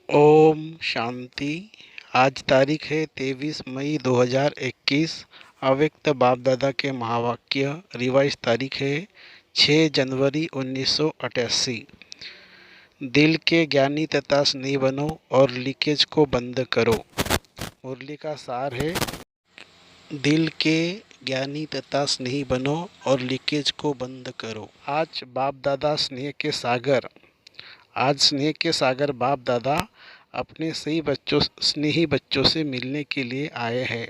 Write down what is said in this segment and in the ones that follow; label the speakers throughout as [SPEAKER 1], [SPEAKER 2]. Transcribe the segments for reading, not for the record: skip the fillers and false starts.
[SPEAKER 1] ओम शांति। आज तारीख है 23 मई 2021। अव्यक्त बाप दादा के महावाक्य। रिवाइज तारीख है 6 जनवरी 1988। दिल के ज्ञानी तथा स्नेही बनो और लीकेज को बंद करो। मुरली का सार है, दिल के ज्ञानी तथा स्नेही बनो और लीकेज को बंद करो। आज बाप दादा स्नेह के सागर बाप दादा अपने स्नेही बच्चों से मिलने के लिए आए हैं।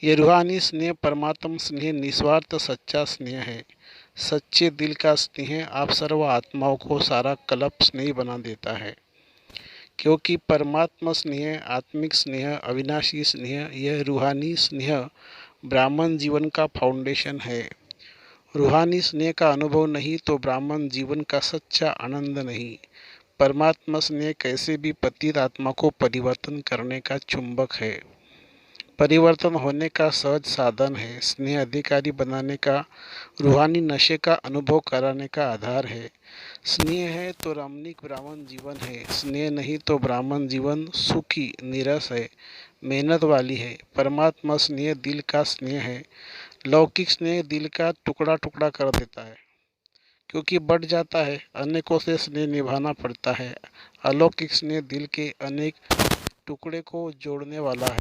[SPEAKER 1] ये रूहानी स्नेह परमात्मा स्नेह निस्वार्थ सच्चा स्नेह है। सच्चे दिल का स्नेह आप सर्व आत्माओं को सारा कल्प स्नेह बना देता है, क्योंकि परमात्मा स्नेह, आत्मिक स्नेह, अविनाशी स्नेह, यह रूहानी स्नेह ब्राह्मण जीवन का फाउंडेशन है। रूहानी स्नेह का अनुभव नहीं तो ब्राह्मण जीवन का सच्चा आनंद नहीं। परमात्मा स्नेह कैसे भी पतित आत्मा को परिवर्तन करने का चुंबक है, परिवर्तन होने का सहज साधन है। स्नेह अधिकारी बनाने का, रूहानी नशे का अनुभव कराने का आधार है। स्नेह है तो रमणीक ब्राह्मण जीवन है, स्नेह नहीं तो ब्राह्मण जीवन सुखी नीरस है, मेहनत वाली है। परमात्मा स्नेह दिल का स्नेह है। लौकिक स्नेह दिल का टुकड़ा टुकड़ा कर देता है, क्योंकि बढ़ जाता है, अनेकों से स्नेह निभाना पड़ता है। अलौकिक स्नेह दिल के अनेक टुकड़े को जोड़ने वाला है।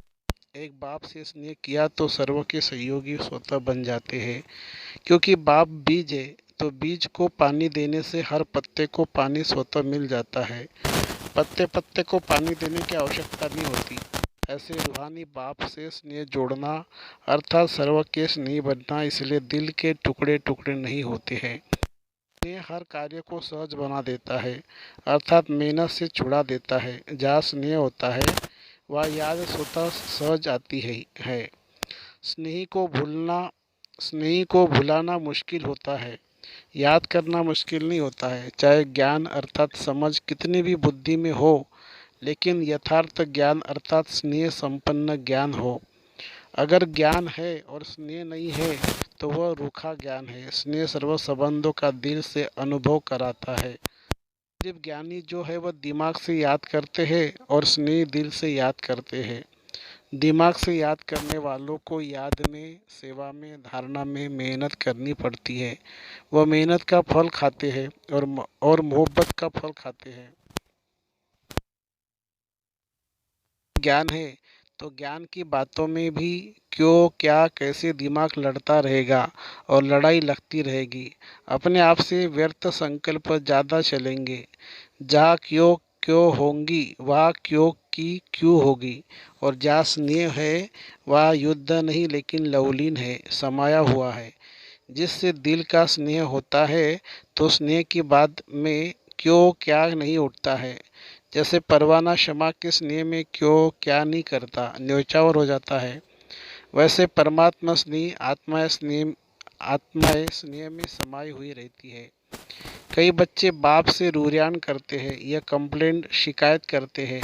[SPEAKER 1] एक बाप से स्नेह किया तो सर्व के सहयोगी स्वतः बन जाते हैं, क्योंकि बाप बीज है तो बीज को पानी देने से हर पत्ते को पानी स्वतः मिल जाता है। पत्ते पत्ते को पानी देने की आवश्यकता नहीं होती। ऐसे रूहानी बाप से स्नेह जोड़ना अर्थात सर्व के स्नेह बनना, इसलिए दिल के टुकड़े टुकड़े नहीं होते हैं। स्नेह हर कार्य को सहज बना देता है, अर्थात मेहनत से छुड़ा देता है। जहाँ स्नेह होता है वह याद स्वतः सहज आती है। स्नेही को भूलना स्नेही को भुलाना मुश्किल होता है, याद करना मुश्किल नहीं होता है। चाहे ज्ञान अर्थात समझ कितनी भी बुद्धि में हो, लेकिन यथार्थ ज्ञान अर्थात स्नेह संपन्न ज्ञान हो। अगर ज्ञान है और स्नेह नहीं है तो वह रूखा ज्ञान है। स्नेह सर्व संबंधों का दिल से अनुभव कराता है। सिर्फ ज्ञानी जो है वह दिमाग से याद करते हैं और स्नेह दिल से याद करते हैं। दिमाग से याद करने वालों को याद में, सेवा में, धारणा में मेहनत करनी पड़ती है। वह मेहनत का फल खाते हैं और मोहब्बत का फल खाते हैं। ज्ञान है तो ज्ञान की बातों में भी क्यों, क्या, कैसे दिमाग लड़ता रहेगा और लड़ाई लगती रहेगी। अपने आप से व्यर्थ संकल्प ज़्यादा चलेंगे। जहाँ क्यों क्यों होंगी वहाँ क्यों की क्यों होगी। और जहाँ स्नेह है वहाँ युद्ध नहीं लेकिन लवलीन है, समाया हुआ है। जिससे दिल का स्नेह होता है तो स्नेह की बात में क्यों क्या नहीं उठता है। जैसे परवाना क्षमा के स्नेह में क्यों क्या नहीं करता, न्योछावर हो जाता है, वैसे परमात्मा स्नेह आत्माएं स्नेह में समाई हुई रहती है। कई बच्चे बाप से रूरियान करते हैं या कंप्लेंट शिकायत करते हैं।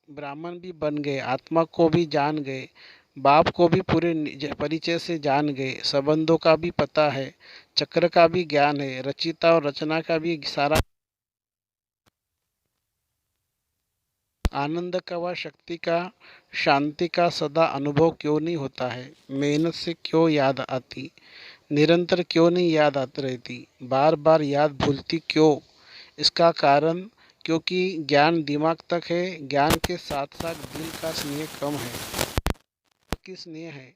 [SPEAKER 1] ब्राह्मण भी बन गए, आत्मा को भी जान गए, बाप को भी पूरे परिचय से जान गए, संबंधों का भी पता है, चक्र का भी ज्ञान है, रचिता और रचना का भी सारा। आनंद का व शक्ति का, शांति का सदा अनुभव क्यों नहीं होता है। मेहनत से क्यों याद आती, निरंतर क्यों नहीं याद आती रहती, बार बार याद भूलती क्यों। इसका कारण क्योंकि ज्ञान दिमाग तक है, ज्ञान के साथ साथ दिल का स्नेह कम है। कि स्नेह है,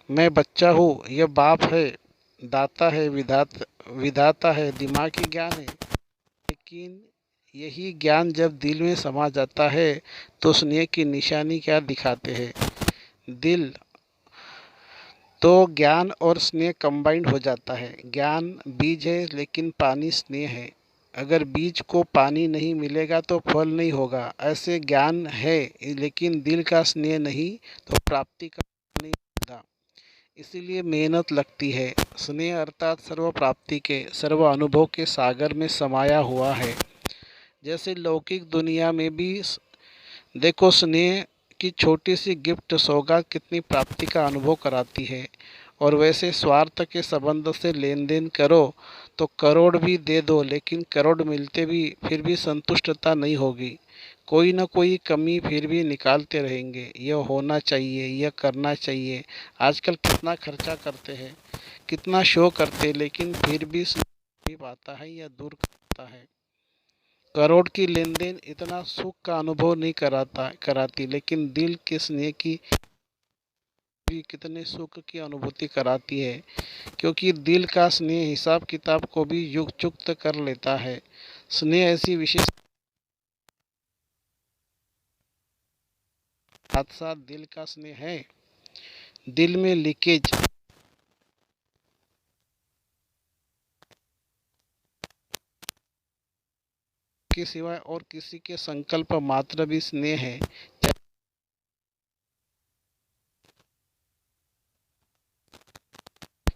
[SPEAKER 1] मैं बच्चा हूँ, यह बाप है, दाता है, विधाता है, दिमागी ज्ञान है। लेकिन यही ज्ञान जब दिल में समा जाता है तो स्नेह की निशानी क्या दिखाते हैं। दिल तो ज्ञान और स्नेह कंबाइंड हो जाता है। ज्ञान बीज है लेकिन पानी स्नेह है। अगर बीज को पानी नहीं मिलेगा तो फल नहीं होगा। ऐसे ज्ञान है लेकिन दिल का स्नेह नहीं तो प्राप्ति का नहीं होता। इसीलिए मेहनत लगती है। स्नेह अर्थात सर्व प्राप्ति के, सर्व अनुभव के सागर में समाया हुआ है। जैसे लौकिक दुनिया में भी देखो, स्नेह की छोटी सी गिफ्ट सौगात कितनी प्राप्ति का अनुभव कराती है। और वैसे स्वार्थ के संबंध से लेन देन करो तो करोड़ भी दे दो, लेकिन करोड़ मिलते भी फिर भी संतुष्टता नहीं होगी। कोई ना कोई कमी फिर भी निकालते रहेंगे। यह होना चाहिए, यह करना चाहिए। आजकल कितना खर्चा करते हैं, कितना शो करते हैं, लेकिन फिर भी भी पाता है या दूर करता है। करोड़ की लेन देन इतना सुख का अनुभव नहीं कराती, लेकिन दिल के स्नेह की भी कितने सुख की अनुभूति कराती है, क्योंकि दिल का स्नेह हिसाब किताब को भी युक्त चुक्त कर लेता है। स्नेह ऐसी विशेष साथ साथ दिल का स्नेह है। दिल में लीकेज के सिवाय और किसी के संकल्प मात्र भी स्नेह है,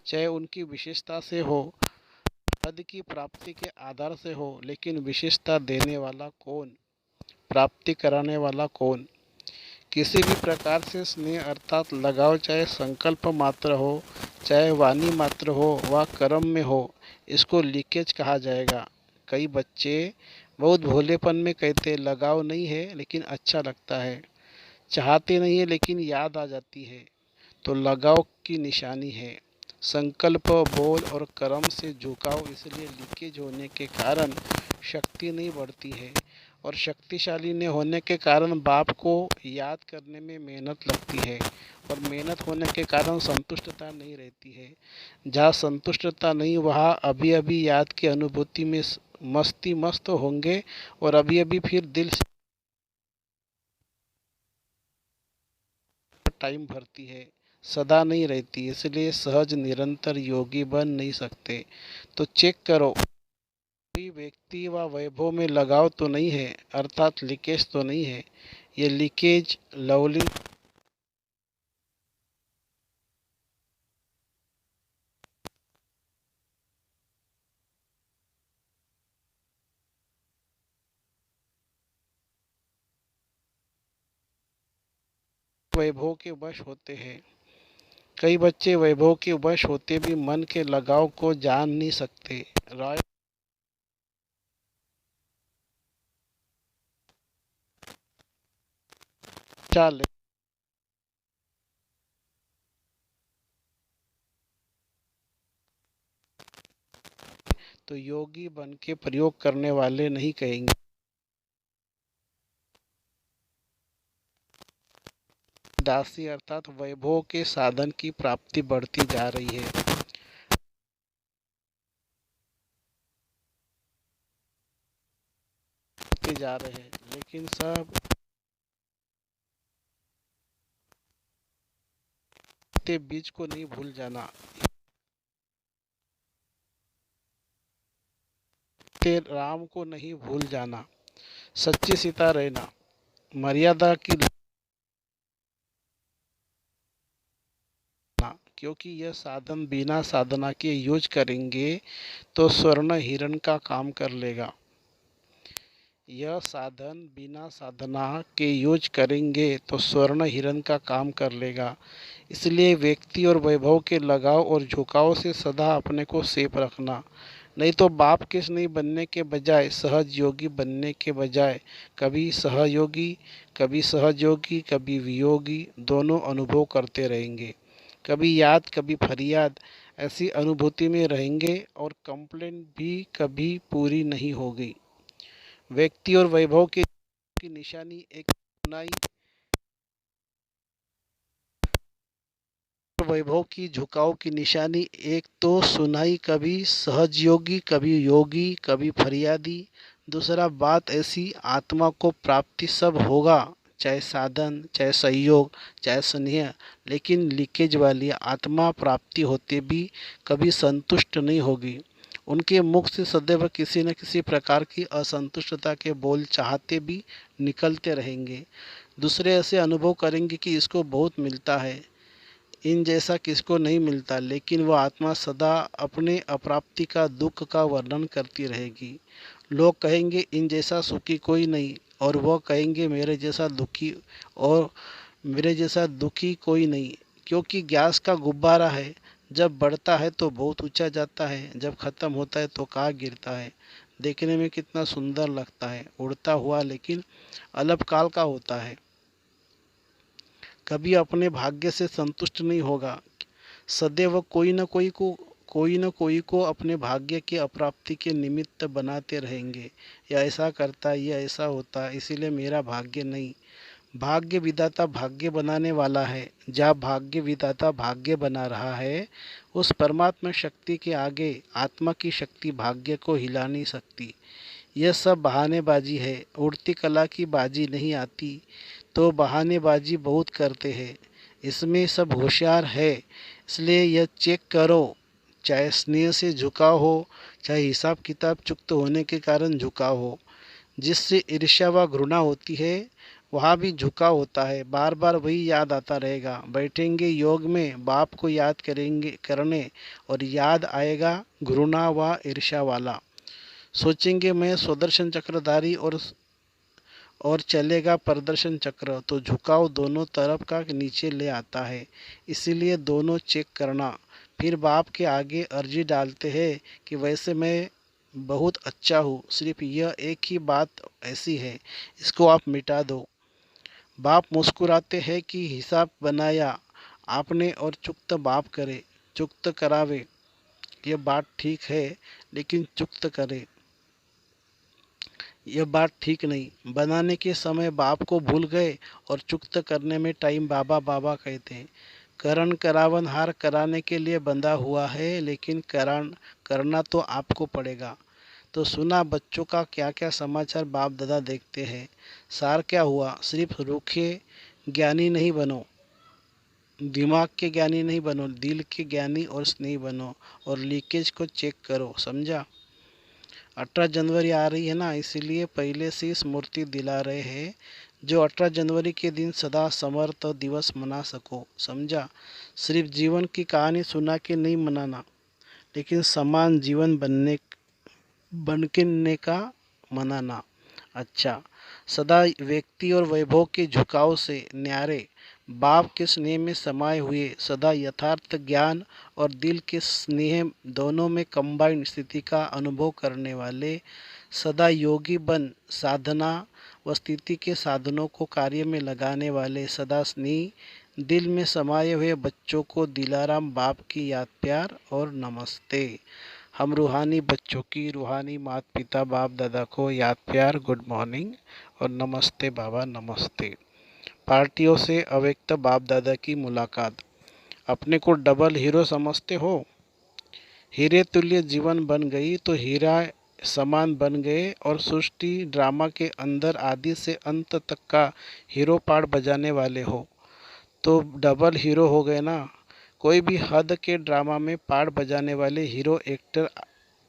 [SPEAKER 1] चाहे उनकी विशेषता से हो, पद की प्राप्ति के आधार से हो, लेकिन विशेषता देने वाला कौन, प्राप्ति कराने वाला कौन। किसी भी प्रकार से स्नेह अर्थात लगाव, चाहे संकल्प मात्र हो, चाहे वाणी मात्र हो व कर्म में हो, इसको लीकेज कहा जाएगा। कई बच्चे बहुत भोलेपन में कहते लगाव नहीं है लेकिन अच्छा लगता है, चाहते नहीं है लेकिन याद आ जाती है, तो लगाव की निशानी है। संकल्प, बोल और कर्म से झुकाव, इसलिए लीकेज होने के कारण शक्ति नहीं बढ़ती है, और शक्तिशाली ने होने के कारण बाप को याद करने में मेहनत लगती है, और मेहनत होने के कारण संतुष्टता नहीं रहती है। जहाँ संतुष्टता नहीं वहाँ अभी अभी याद की अनुभूति में मस्ती मस्त होंगे, और अभी अभी फिर दिल से टाइम भरती है, सदा नहीं रहती। इसलिए सहज निरंतर योगी बन नहीं सकते। तो चेक करो, कोई व्यक्ति व वैभव में लगाव तो नहीं है, अर्थात लीकेज तो नहीं है। ये लीकेज लवली वैभव के वश होते हैं। कई बच्चे वैभव के वश होते भी मन के लगाव को जान नहीं सकते। राय चाल तो योगी बन के प्रयोग करने वाले नहीं कहेंगे। दासी अर्थात वैभव के साधन की प्राप्ति बढ़ती जा रही है, बढ़ते जा रहे हैं, लेकिन सब ते बीज को नहीं भूल जाना, ते राम को नहीं भूल जाना, सच्ची सीता रहना, मर्यादा की ना, क्योंकि यह साधन बिना साधना के यूज करेंगे तो स्वर्ण हिरण का काम कर लेगा। यह साधन बिना साधना के यूज करेंगे तो स्वर्ण हिरण का काम कर लेगा। इसलिए व्यक्ति और वैभव के लगाव और झुकाव से सदा अपने को सेफ रखना, नहीं तो बाप के नहीं बनने के बजाय सहज योगी बनने के बजाय कभी सहयोगी, कभी सहयोगी, कभी वियोगी दोनों अनुभव करते रहेंगे। कभी याद, कभी फरियाद, ऐसी अनुभूति में रहेंगे, और कंप्लेंट भी कभी पूरी नहीं होगी। व्यक्ति और वैभव की निशानी एक सुनाई, वैभव की झुकाव की निशानी एक तो सुनाई, कभी सहजयोगी, कभी योगी, कभी फरियादी। दूसरा बात ऐसी आत्मा को प्राप्ति सब होगा, चाहे साधन, चाहे सहयोग, चाहे स्नेह, लेकिन लीकेज वाली आत्मा प्राप्ति होते भी कभी संतुष्ट नहीं होगी। उनके मुख से सदैव किसी न किसी प्रकार की असंतुष्टता के बोल चाहते भी निकलते रहेंगे। दूसरे ऐसे अनुभव करेंगे कि इसको बहुत मिलता है, इन जैसा किसको नहीं मिलता, लेकिन वह आत्मा सदा अपने अप्राप्ति का दुख का वर्णन करती रहेगी। लोग कहेंगे इन जैसा सुखी कोई नहीं, और वह कहेंगे मेरे जैसा दुखी, और मेरे जैसा दुखी कोई नहीं, क्योंकि गैस का गुब्बारा है, जब बढ़ता है तो बहुत ऊंचा जाता है, जब खत्म होता है तो कहाँ गिरता है। देखने में कितना सुंदर लगता है, उड़ता हुआ, लेकिन अल्पकाल का होता है। कभी अपने भाग्य से संतुष्ट नहीं होगा। सदैव कोई न कोई को अपने भाग्य की अप्राप्ति के निमित्त बनाते रहेंगे। या ऐसा करता है, यह ऐसा होता है, इसीलिए मेरा भाग्य नहीं। भाग्य विधाता भाग्य बनाने वाला है। जहाँ भाग्य विधाता भाग्य बना रहा है, उस परमात्मा शक्ति के आगे आत्मा की शक्ति भाग्य को हिला नहीं सकती। यह सब बहानेबाजी है। उड़ती कला की बाजी नहीं आती, तो बहानेबाजी बहुत करते हैं। इसमें सब होशियार है, इसलिए यह चेक करो। चाहे स्नेह से झुकाव हो, चाहे हिसाब किताब चुकत होने के कारण झुकाव हो। जिससे ईर्ष्या व घृणा होती है, वहाँ भी झुकाव होता है। बार बार वही याद आता रहेगा। बैठेंगे योग में, बाप को याद करेंगे करने, और याद आएगा घृणा व ईर्ष्या वाला। सोचेंगे मैं सुदर्शन चक्रधारी और चलेगा प्रदर्शन चक्र, तो झुकाव दोनों तरफ का नीचे ले आता है। इसीलिए दोनों चेक करना। फिर बाप के आगे अर्जी डालते हैं कि वैसे मैं बहुत अच्छा हूँ, सिर्फ यह एक ही बात ऐसी है, इसको आप मिटा दो। बाप मुस्कुराते हैं कि हिसाब बनाया आपने और चुकत बाप करे, चुकत करावे। यह बात ठीक है, लेकिन चुकत करे, यह बात ठीक नहीं। बनाने के समय बाप को भूल गए और चुकत करने में टाइम बाबा बाबा कहते हैं। करण करावन हार कराने के लिए बंधा हुआ है, लेकिन करण करना तो आपको पड़ेगा। तो सुना बच्चों का क्या क्या समाचार बाप दादा देखते हैं। सार क्या हुआ, सिर्फ रूखे ज्ञानी नहीं बनो, दिमाग के ज्ञानी नहीं बनो, दिल के ज्ञानी और स्नेही बनो, और लीकेज को चेक करो, समझा। 18 जनवरी आ रही है ना, इसीलिए पहले से ही स्मृति दिला रहे हैं, जो 18 जनवरी के दिन सदा समर्थ दिवस मना सको, समझा। सिर्फ जीवन की कहानी सुना के नहीं मनाना, लेकिन समान जीवन बनने का मनाना। अच्छा, सदा व्यक्ति और वैभव के झुकाव से न्यारे, बाप के स्नेह में समाये हुए, सदा यथार्थ ज्ञान और दिल के स्नेह दोनों में कंबाइंड स्थिति का अनुभव करने वाले, सदा योगी बन साधना व स्थिति के साधनों को कार्य में लगाने वाले, सदा स्नेही दिल में समाये हुए बच्चों को दिलाराम बाप की याद प्यार और नमस्ते। हम रूहानी बच्चों की रूहानी माता पिता बाप दादा को याद प्यार गुड मॉर्निंग और नमस्ते बाबा नमस्ते। पार्टियों से अव्यक्त बाप दादा की मुलाकात। अपने को डबल हीरो समझते हो? हीरे तुल्य जीवन बन गई तो हीरा समान बन गए, और सृष्टि ड्रामा के अंदर आदि से अंत तक का हीरो पार्ट बजाने वाले हो, तो डबल हीरो हो गए ना। कोई भी हद के ड्रामा में पार्ट बजाने वाले हीरो एक्टर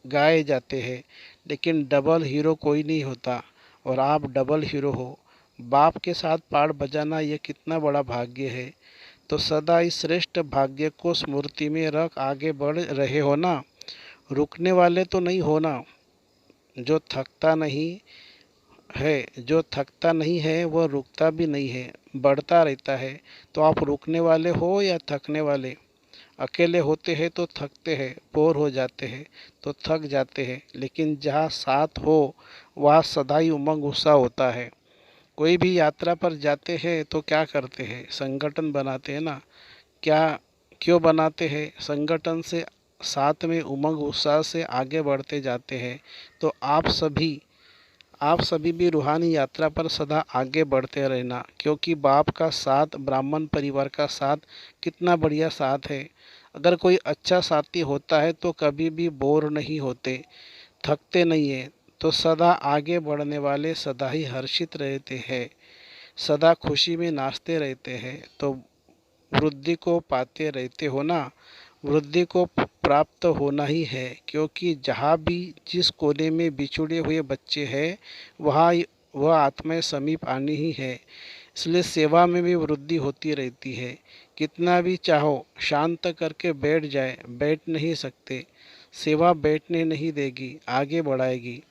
[SPEAKER 1] गाए जाते हैं, लेकिन डबल हीरो कोई नहीं होता, और आप डबल हीरो हो। बाप के साथ पार्ट बजाना यह कितना बड़ा भाग्य है। तो सदा इस श्रेष्ठ भाग्य को स्मृति में रख आगे बढ़ रहे हो ना। रुकने वाले तो नहीं हो ना। जो थकता नहीं है वह रुकता भी नहीं है, बढ़ता रहता है। तो आप रुकने वाले हो या थकने वाले? अकेले होते हैं तो थकते हैं, बोर हो जाते हैं तो थक जाते हैं, लेकिन जहाँ साथ हो वहाँ सदा ही उमंग उत्साह होता है। कोई भी यात्रा पर जाते हैं तो क्या करते हैं? संगठन बनाते हैं ना। क्या क्यों बनाते हैं? संगठन से साथ में उमंग उत्साह से आगे बढ़ते जाते हैं। तो आप सभी भी रूहानी यात्रा पर सदा आगे बढ़ते रहना, क्योंकि बाप का साथ, ब्राह्मण परिवार का साथ कितना बढ़िया साथ है। अगर कोई अच्छा साथी होता है तो कभी भी बोर नहीं होते, थकते नहीं है। तो सदा आगे बढ़ने वाले सदा ही हर्षित रहते हैं, सदा खुशी में नाचते रहते हैं। तो वृद्धि को पाते रहते हो ना। वृद्धि को प्राप्त होना ही है, क्योंकि जहाँ भी जिस कोने में बिछुड़े हुए बच्चे हैं, वहाँ वह आत्माएं समीप आनी ही है। इसलिए सेवा में भी वृद्धि होती रहती है। कितना भी चाहो शांत करके बैठ जाए, बैठ नहीं सकते। सेवा बैठने नहीं देगी, आगे बढ़ाएगी,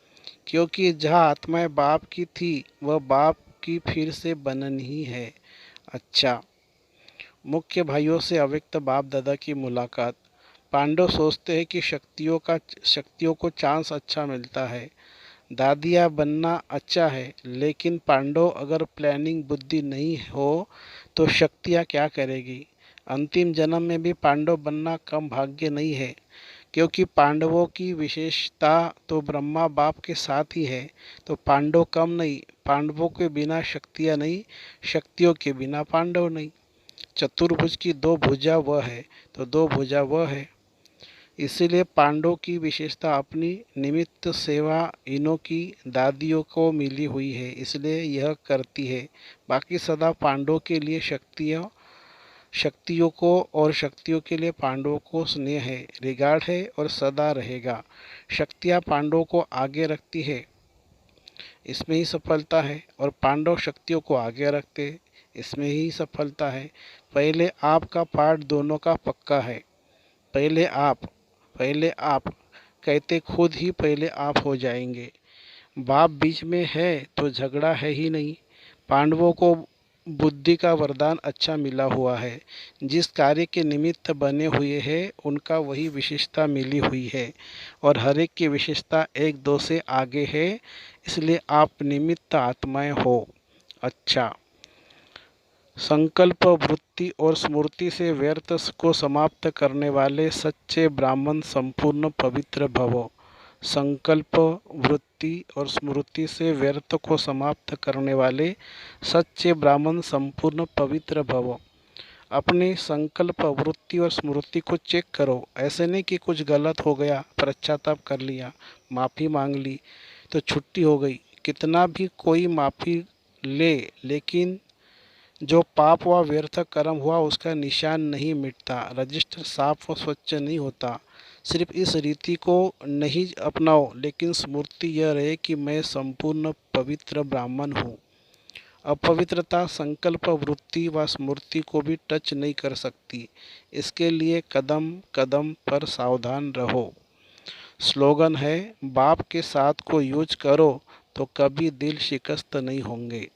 [SPEAKER 1] क्योंकि जहाँ आत्माएं बाप की थी वह बाप की फिर से बननी ही है। अच्छा, मुख्य भाइयों से अव्यक्त बाप दादा की मुलाकात। पांडव सोचते हैं कि शक्तियों को चांस अच्छा मिलता है। दादिया बनना अच्छा है, लेकिन पांडव अगर प्लानिंग बुद्धि नहीं हो तो शक्तियाँ क्या करेगी। अंतिम जन्म में भी पांडव बनना कम भाग्य नहीं है, क्योंकि पांडवों की विशेषता तो ब्रह्मा बाप के साथ ही है। तो पांडव कम नहीं, पांडवों के बिना शक्तियाँ नहीं, शक्तियों के बिना पांडव नहीं। चतुर्भुज की दो भुजा वह है, तो दो भुजा वह है। इसीलिए पांडवों की विशेषता अपनी निमित्त सेवा इन्हों की दादियों को मिली हुई है, इसलिए यह करती है। बाकी सदा पांडवों के लिए शक्तियों को और शक्तियों के लिए पांडवों को स्नेह है, रिगार्ड है और सदा रहेगा। शक्तियाँ पांडवों को आगे रखती है, इसमें ही सफलता है, और पांडव शक्तियों को आगे रखते, इसमें ही सफलता है। पहले आपका पार्ट दोनों का पक्का है। पहले आप कहते खुद ही पहले आप हो जाएंगे। बाप बीच में है तो झगड़ा है ही नहीं। पांडवों को बुद्धि का वरदान अच्छा मिला हुआ है। जिस कार्य के निमित्त बने हुए हैं उनका वही विशेषता मिली हुई है, और हर एक की विशेषता एक दो से आगे है, इसलिए आप निमित्त आत्माएं हो। अच्छा, संकल्प वृत्ति और स्मृति से व्यर्थ को समाप्त करने वाले सच्चे ब्राह्मण संपूर्ण पवित्र भवो। संकल्प वृत्ति और स्मृति से व्यर्थ को समाप्त करने वाले सच्चे ब्राह्मण संपूर्ण पवित्र भवो। अपनी संकल्प वृत्ति और स्मृति को चेक करो। ऐसे नहीं कि कुछ गलत हो गया, पश्चाताप कर लिया, माफ़ी मांग ली तो छुट्टी हो गई। कितना भी कोई माफ़ी ले, लेकिन जो पाप व व्यर्थ कर्म हुआ उसका निशान नहीं मिटता, रजिस्टर साफ व स्वच्छ नहीं होता। सिर्फ इस रीति को नहीं अपनाओ, लेकिन स्मृति यह रहे कि मैं संपूर्ण पवित्र ब्राह्मण हूँ। अपवित्रता संकल्प वृत्ति व स्मृति को भी टच नहीं कर सकती। इसके लिए कदम कदम पर सावधान रहो। स्लोगन है, बाप के साथ को यूज करो तो कभी दिल शिकस्त नहीं होंगे।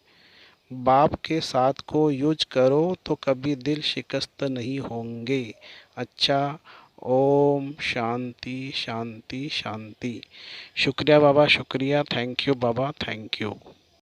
[SPEAKER 1] बाप के साथ को यूज करो तो कभी दिल शिकस्त नहीं होंगे। अच्छा, ओम शांति शांति शांति। शुक्रिया बाबा, शुक्रिया। Thank you Baba, thank you.